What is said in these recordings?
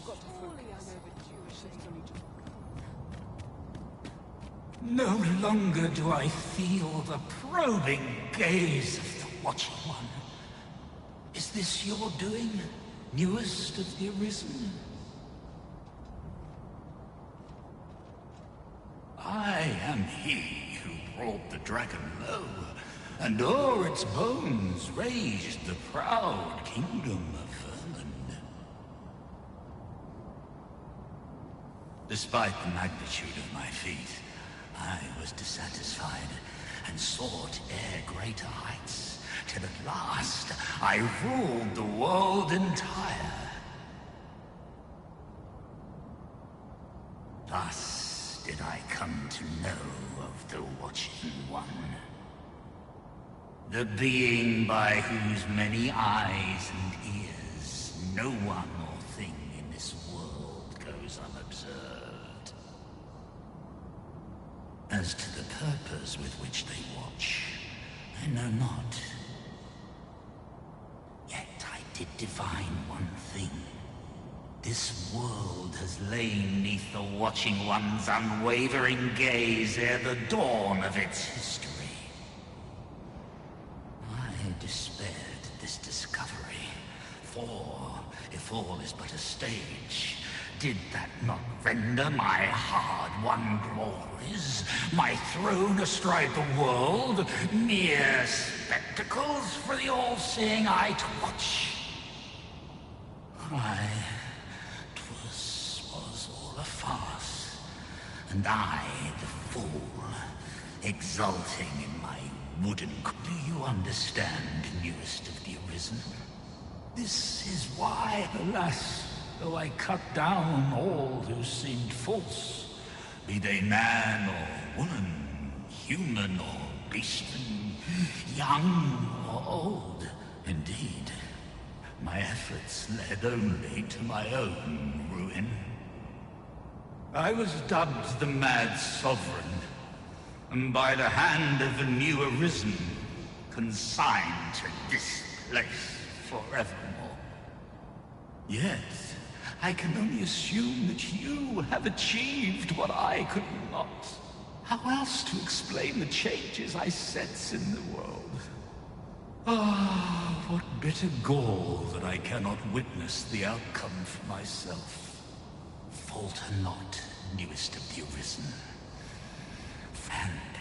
got to focus. No longer do I feel the probing gaze of the Watching One. Is this your doing, newest of the Arisen? I am he who brought the dragon low, and o'er its bones raised the proud kingdom of Vermin. Despite the magnitude of my feat, I was dissatisfied and sought e'er greater heights, till at last I ruled the world entire. Thus did I come to know of the Watching One. The being by whose many eyes and ears no one or thing in this world goes unobserved. As to the purpose with which they watch, I know not. Yet I did divine one thing. This world has lain neath the Watching One's unwavering gaze ere the dawn of its history. I despaired at this discovery, for if all is but a stage, did that not render my hard-won glories, my throne astride the world, mere spectacles for the all-seeing eye to watch? Aye, 'twas all a farce, and I, the fool, exulting in my wooden... Do you understand, newest of the Arisen? This is why, alas, though I cut down all who seemed false, be they man or woman, human or beastly, young or old. Indeed, my efforts led only to my own ruin. I was dubbed the Mad Sovereign, and by the hand of the new Arisen, consigned to this place forevermore. Yet, I can only assume that you have achieved what I could not. How else to explain the changes I sense in the world? Ah, what bitter gall that I cannot witness the outcome for myself. Falter not, newest of the Arisen. And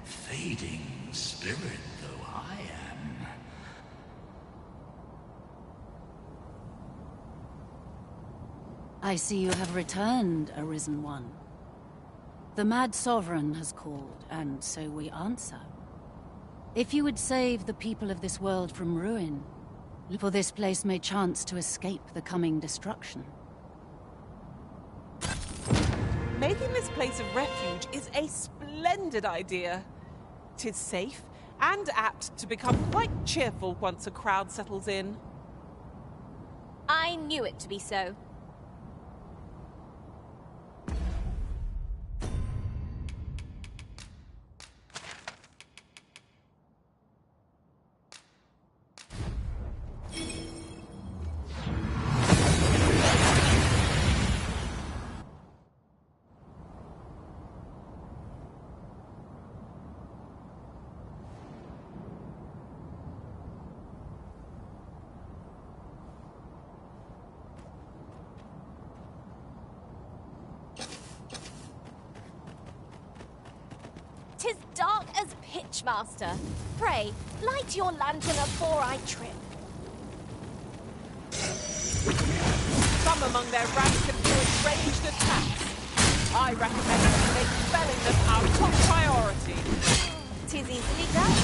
fading spirit though I am, I see you have returned, Arisen One. The Mad Sovereign has called, and so we answer. If you would save the people of this world from ruin, for this place may chance to escape the coming destruction. Making this place of refuge is a splendid idea. 'Tis safe and apt to become quite cheerful once a crowd settles in. I knew it to be so. "'Tis dark as pitch, master. Pray, light your lantern afore I trip." Some among their ranks have doing ranged attacks. I recommend that we make felling them our top priority. "'Tis easily done."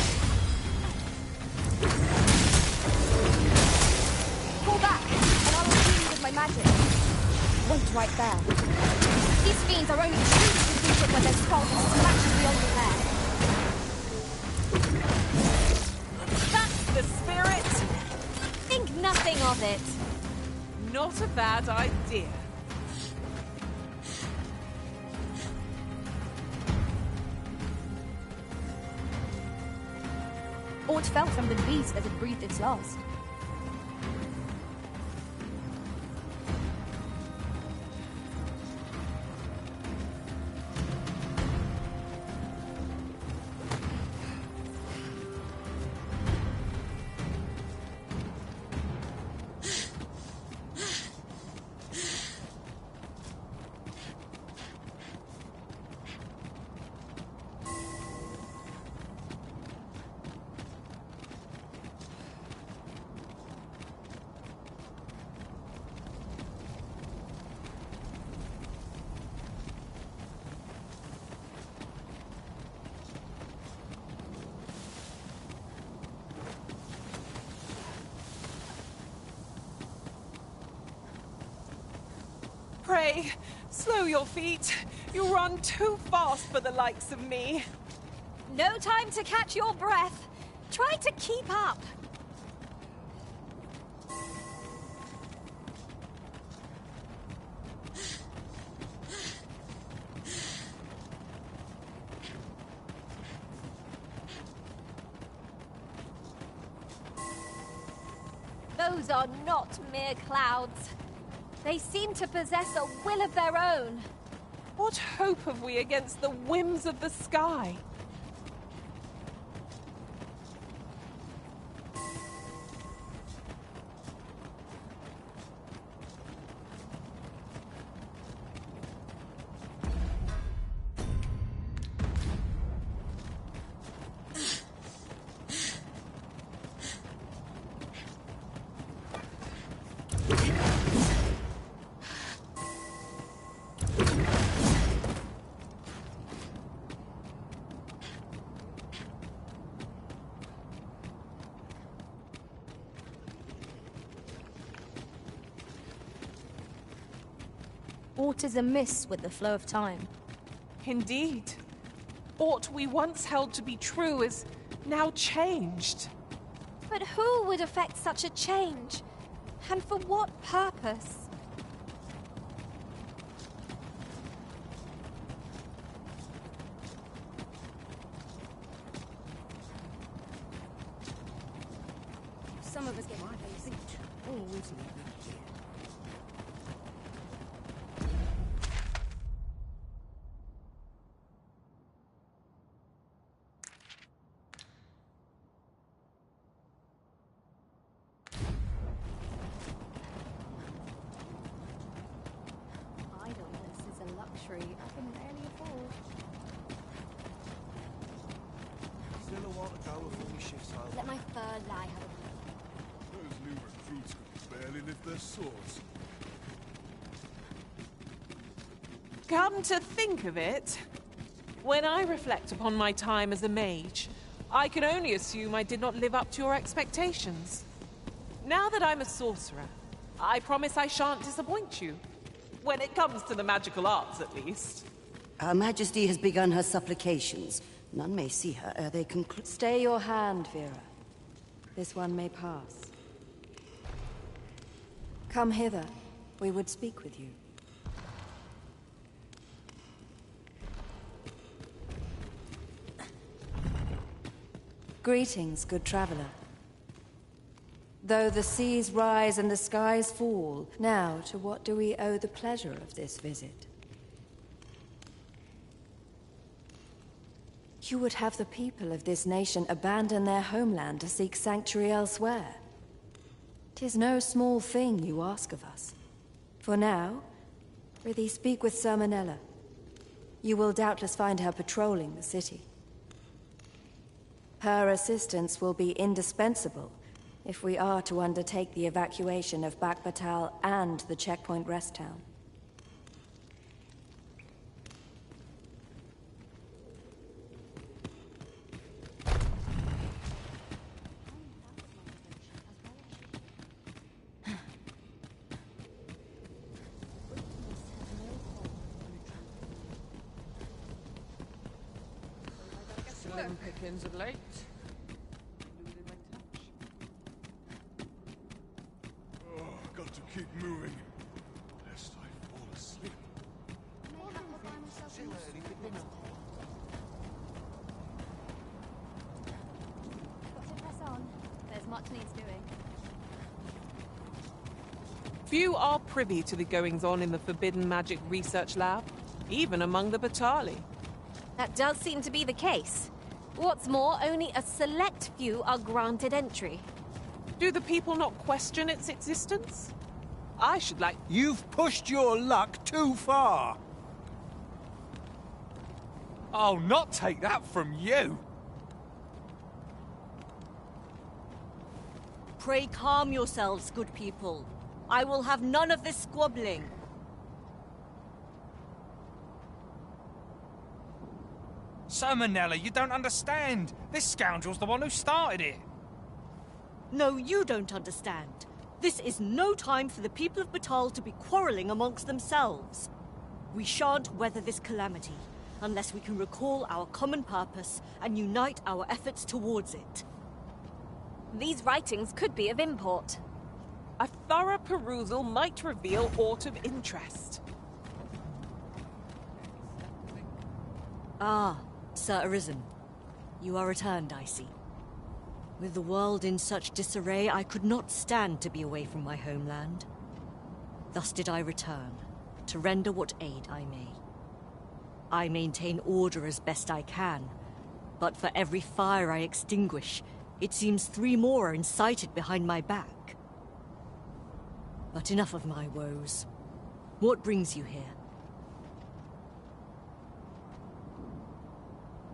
"Pull back, and I will heal you with my magic." "Wait right there. These fiends are only truly defeated when their strong smashes beyond repair." That's the spirit! "Think nothing of it." Not a bad idea. Aught fell from the beast as it breathed its last. way! Slow your feet. You run too fast for the likes of me. No time to catch your breath. Try to keep up. Those are not mere clouds. They seem to possess a will of their own. What hope have we against the whims of the sky? Aught is amiss with the flow of time. Indeed. Aught we once held to be true is now changed. But who would effect such a change? And for what purpose? Some of us get my feet. Always leave it here. Luxury I can barely afford. Still a while to go before we shift home. Let my fur lie home. Those new recruits could barely lift their swords. Come to think of it, when I reflect upon my time as a mage, I can only assume I did not live up to your expectations. Now that I'm a sorcerer, I promise I shan't disappoint you. When it comes to the magical arts, at least. Her Majesty has begun her supplications. None may see her ere they conclude. Stay your hand, Vera. This one may pass. Come hither. We would speak with you. Greetings, good traveler. Though the seas rise and the skies fall, now to what do we owe the pleasure of this visit? You would have the people of this nation abandon their homeland to seek sanctuary elsewhere. 'Tis no small thing you ask of us. For now, prithee speak with Sir Manella. You will doubtless find her patrolling the city. Her assistance will be indispensable if we are to undertake the evacuation of Bakbatal and the checkpoint rest town. Slim pickings of late. Got to keep moving, lest I fall asleep. Got to press on. There's much needs doing. Few are privy to the goings-on in the Forbidden Magic Research Lab, even among the Batali. That does seem to be the case. What's more, only a select few are granted entry. Do the people not question its existence? I should like... You've pushed your luck too far. I'll not take that from you. Pray calm yourselves, good people. I will have none of this squabbling. Sir Manella, you don't understand. This scoundrel's the one who started it. No, you don't understand. This is no time for the people of Batal to be quarreling amongst themselves. We shan't weather this calamity unless we can recall our common purpose and unite our efforts towards it. These writings could be of import. A thorough perusal might reveal aught of interest. Ah, Sir Arisen. You are returned, I see. With the world in such disarray, I could not stand to be away from my homeland. Thus did I return, to render what aid I may. I maintain order as best I can, but for every fire I extinguish, it seems 3 more are incited behind my back. But enough of my woes. What brings you here?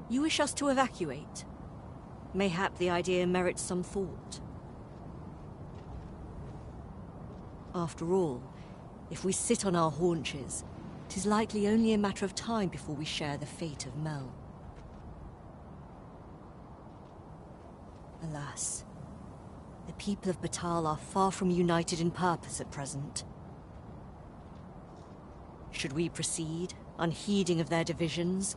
You wish us to evacuate? Mayhap the idea merits some thought. After all, if we sit on our haunches, 'tis likely only a matter of time before we share the fate of Mel. Alas, the people of Batal are far from united in purpose at present. Should we proceed, unheeding of their divisions,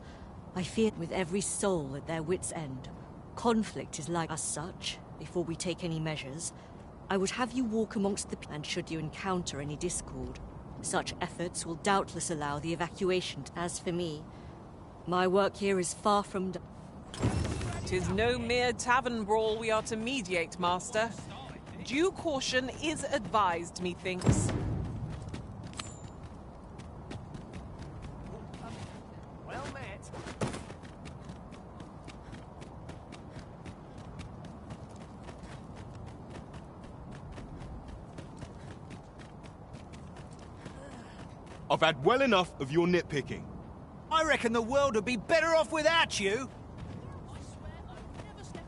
I fear with every soul at their wits' end, conflict is like as such, before we take any measures, I would have you walk amongst the people, and should you encounter any discord, such efforts will doubtless allow the evacuation. As for me, my work here is far from done. 'Tis no mere tavern brawl we are to mediate, Master. Due caution is advised, methinks. Well met. I've had well enough of your nitpicking. I reckon the world would be better off without you. Interested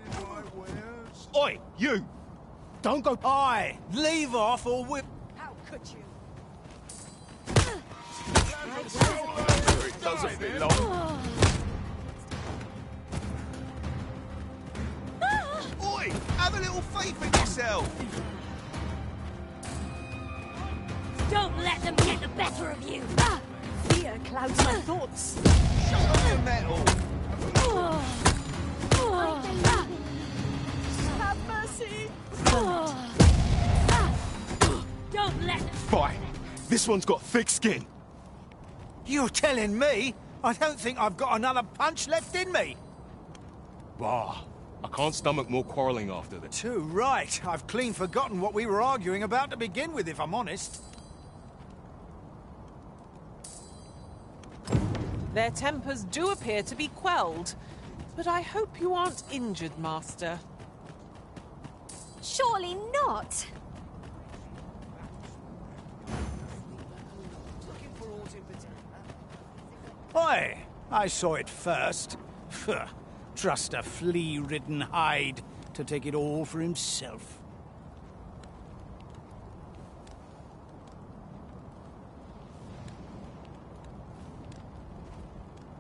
in my wares? Oi, You! Don't go... aye, leave off or we... How could you? It does a bit long. Oi! Have a little faith in yourself! Don't let them get the better of you! Fear clouds my thoughts. Shut up your metal! Have mercy! Don't let them... Fine. This one's got thick skin. You're telling me? I don't think I've got another punch left in me. Bah. I can't stomach more quarrelling after this. Too right. I've clean forgotten what we were arguing about to begin with, if I'm honest. Their tempers do appear to be quelled, but I hope you aren't injured, Master. Surely not! Oi! I saw it first. Pho, trust a flea-ridden hide to take it all for himself.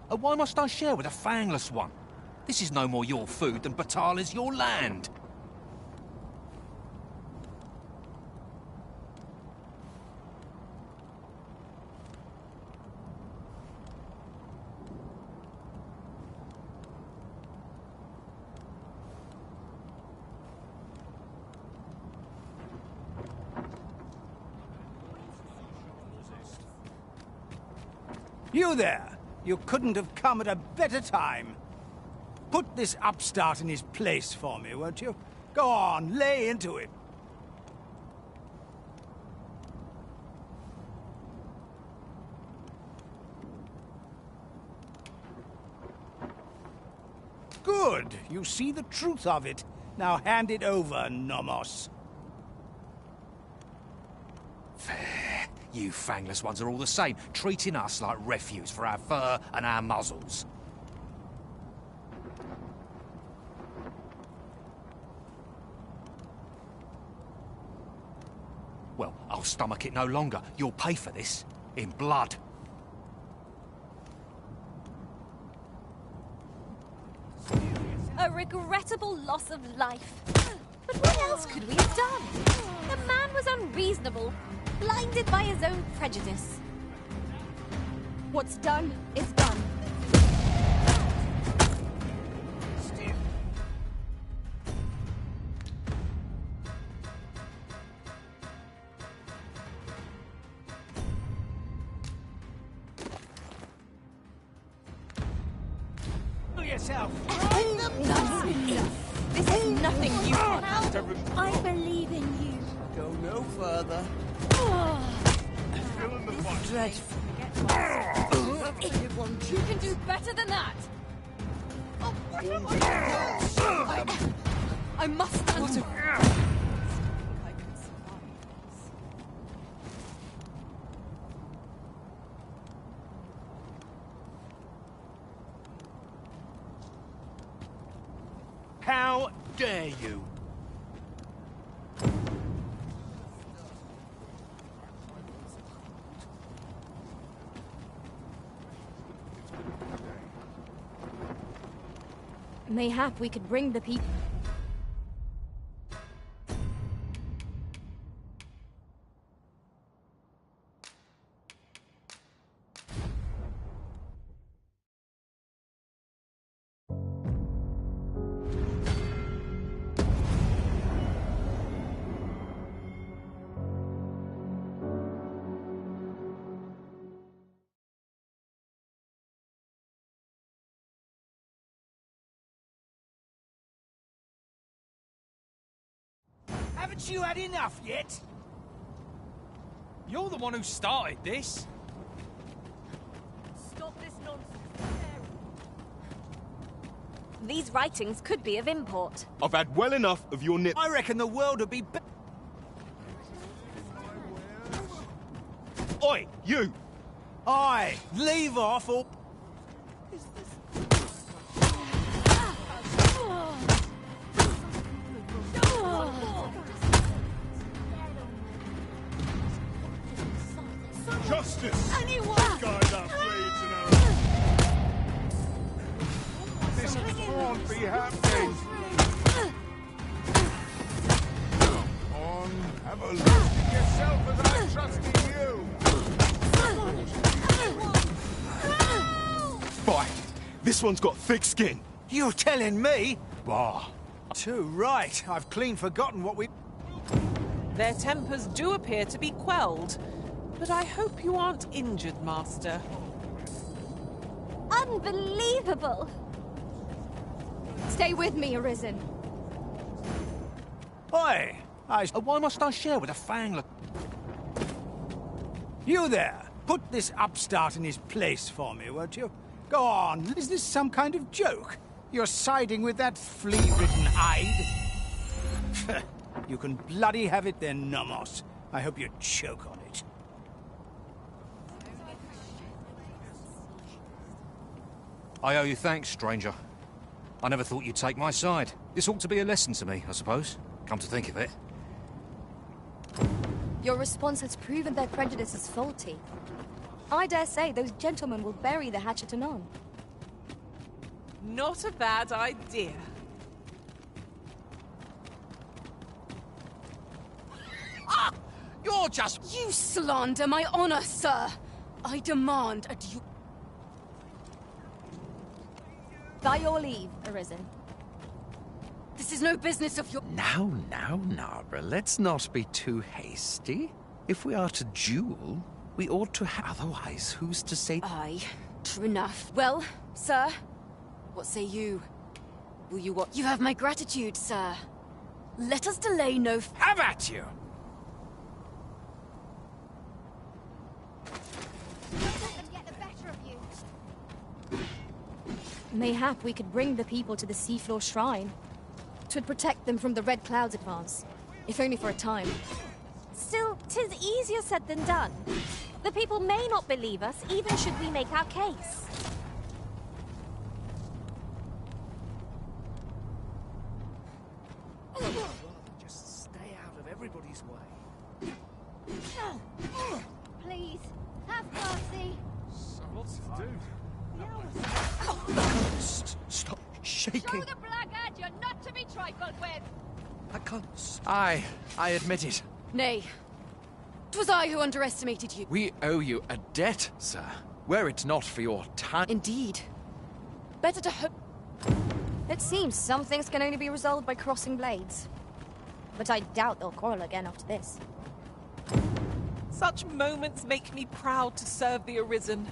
Why must I share with a fangless one? This is no more your food than Batal is your land. You there! You couldn't have come at a better time. Put this upstart in his place for me, won't you? Go on, lay into it. Good. You see the truth of it. Now hand it over, Nomos. Fair. You fangless ones are all the same, treating us like refuse for our fur and our muzzles. Well, I'll stomach it no longer. You'll pay for this. In blood. A regrettable loss of life. But what else could we have done? The man was unreasonable, blinded by his own prejudice. What's done is done. Yourself. This is nothing you can handle. I believe in you. Go no further. Still in the fight. Dreadful. You can do better than that. Oh, what am I must answer. How dare you? Mayhap we could bring the people. Haven't you had enough yet? You're the one who started this. Stop this nonsense. These writings could be of import. I've had well enough of your nip. I reckon the world would be Oi, you! Aye, leave off or... Justice! Anyone! Guy that blades and arrows. This can't be happening. On, have a look at yourself as I trusted you. Boy, this one's got thick skin. You're telling me? Bah. Too right. I've clean forgotten what we... Their tempers do appear to be quelled, but I hope you aren't injured, Master. Unbelievable! Stay with me, Arisen. Oi! Why must I share with a fangler? You there! Put this upstart in his place for me, won't you? Go on. Is this some kind of joke? You're siding with that flea-ridden hide? You can bloody have it then, Nomos. I hope you choke on it. I owe you thanks, stranger. I never thought you'd take my side. This ought to be a lesson to me, I suppose. Come to think of it. Your response has proven their prejudice is faulty. I dare say those gentlemen will bury the hatchet anon. Not a bad idea. Ah! You're just... You slander my honor, sir! I demand a due... By your leave, Arisen. This is no business of your... Now, Nara, let's not be too hasty. If we are to duel, we ought to have... Otherwise, who's to say... Aye, true enough. Well, sir, what say you? Will you what? You have my gratitude, sir. Let us delay no... Have at you! Mayhap we could bring the people to the seafloor shrine. 'Twould protect them from the Red Cloud's advance, if only for a time. Still, 'tis easier said than done. The people may not believe us, even should we make our case. Just stay out of everybody's way. Please, have mercy. What's to do? Stop shaking. Show the blackguard you're not to be trifled with. I can't... I admit it. Nay. 'Twas I who underestimated you. We owe you a debt, sir. Were it not for your time... Indeed. Better to hope... It seems some things can only be resolved by crossing blades. But I doubt they'll quarrel again after this. Such moments make me proud to serve the Arisen.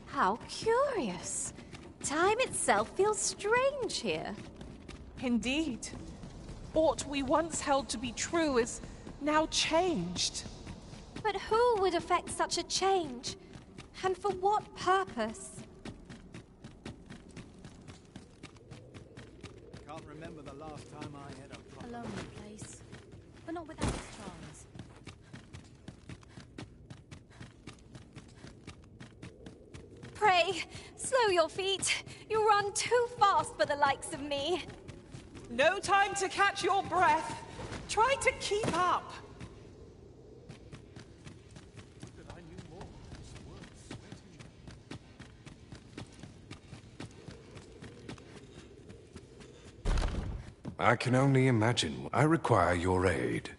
How curious. Time itself feels strange here. Indeed. What we once held to be true is now changed. But who would effect such a change? And for what purpose? Can't remember the last time I had a problem. A lonely place, but not without its charms. Pray, slow your feet. You run too fast for the likes of me. No time to catch your breath. Try to keep up. I can only imagine. I require your aid.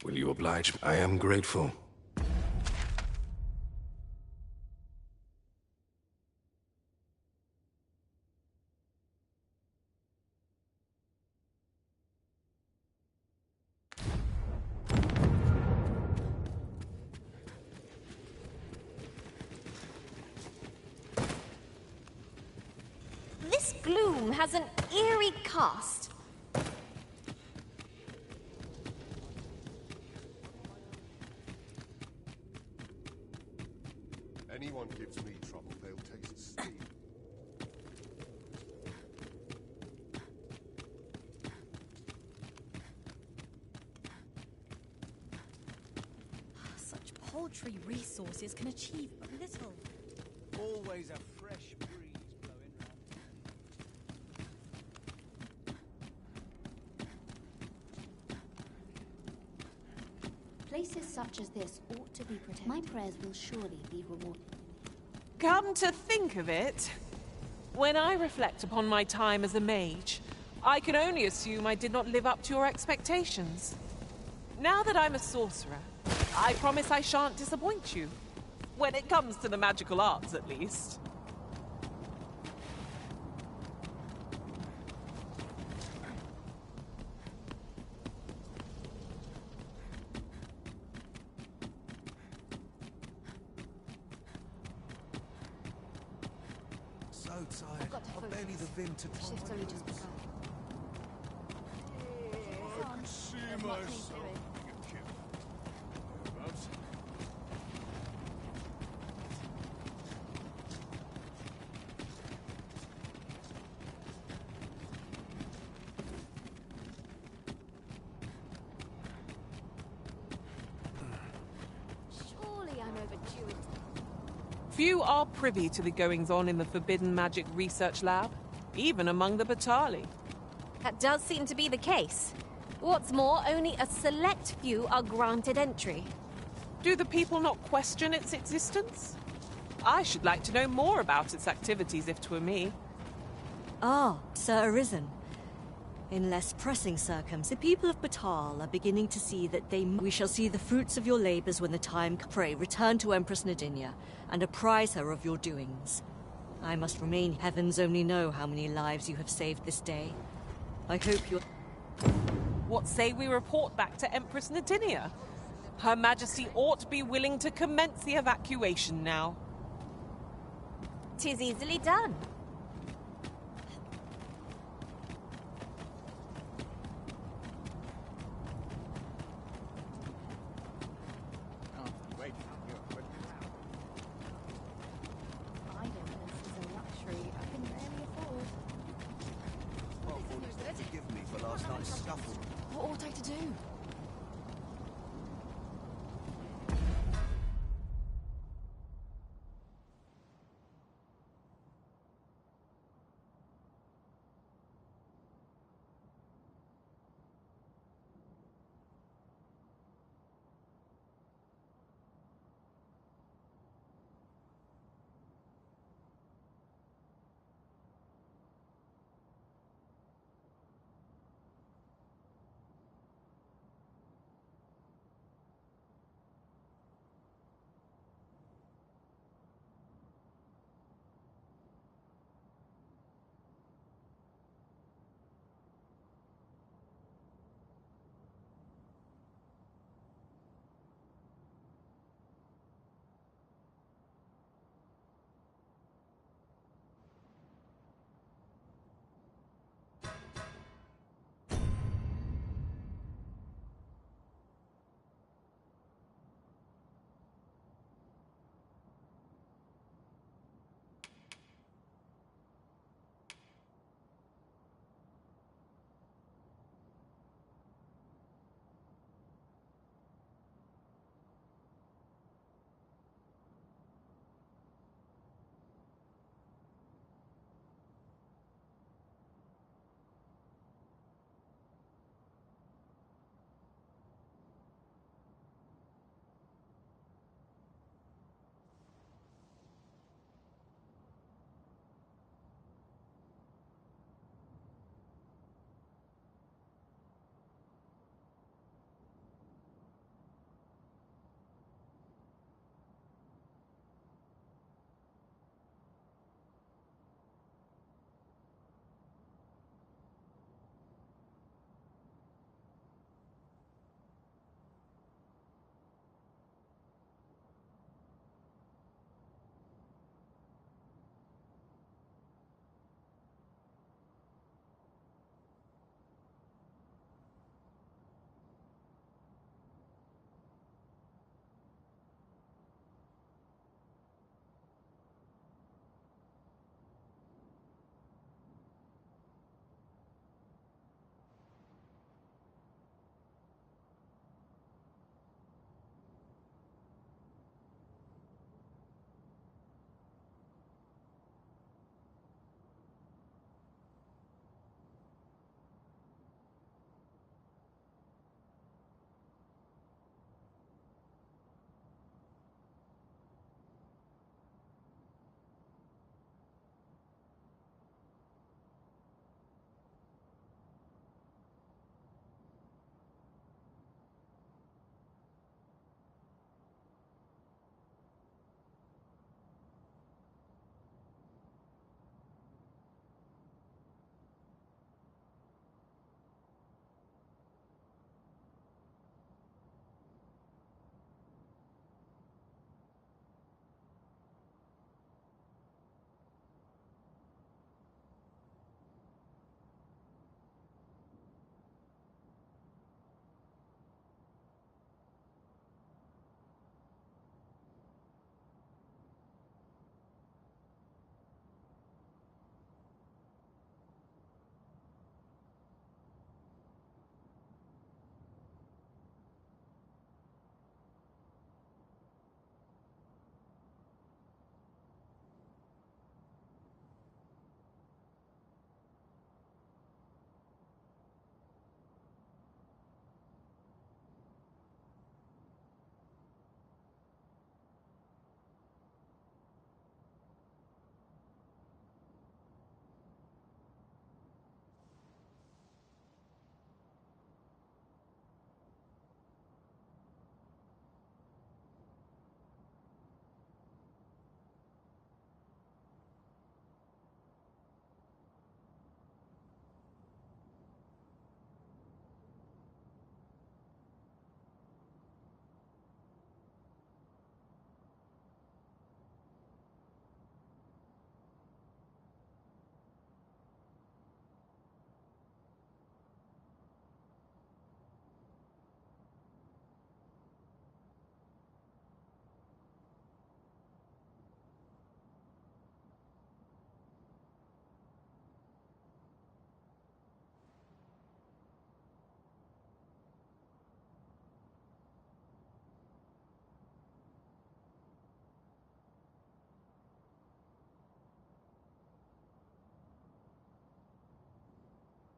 Will you oblige me? I am grateful. This gloom has an eerie cast. Anyone gives me trouble, they'll taste steam. Such paltry resources can achieve but little. Always a fresh breeze blowing round. Places such as this ought to be protected. My prayers will surely be rewarded. Come to think of it, when I reflect upon my time as a mage, I can only assume I did not live up to your expectations. Now that I'm a sorcerer, I promise I shan't disappoint you. When it comes to the magical arts, at least. So tired. I've barely the vim to... Shift's only just begun. I can see myself being killed. Whereabouts? Surely I'm overdue. Few are privy to the goings-on in the Forbidden Magic Research Lab, even among the Batali. That does seem to be the case. What's more, only a select few are granted entry. Do the people not question its existence? I should like to know more about its activities if 'twere me. Ah, Sir Arisen. In less pressing circumstances, the people of Batal are beginning to see that we shall see the fruits of your labors when the time pray. Return to Empress Nadinia and apprise her of your doings. I must remain. Heavens only know how many lives you have saved this day. I hope you... What say we report back to Empress Nadinia? Her Majesty ought be willing to commence the evacuation now. 'Tis easily done. Idleness is a luxury I can rarely afford. Forgive me for last night's scuffle. to do?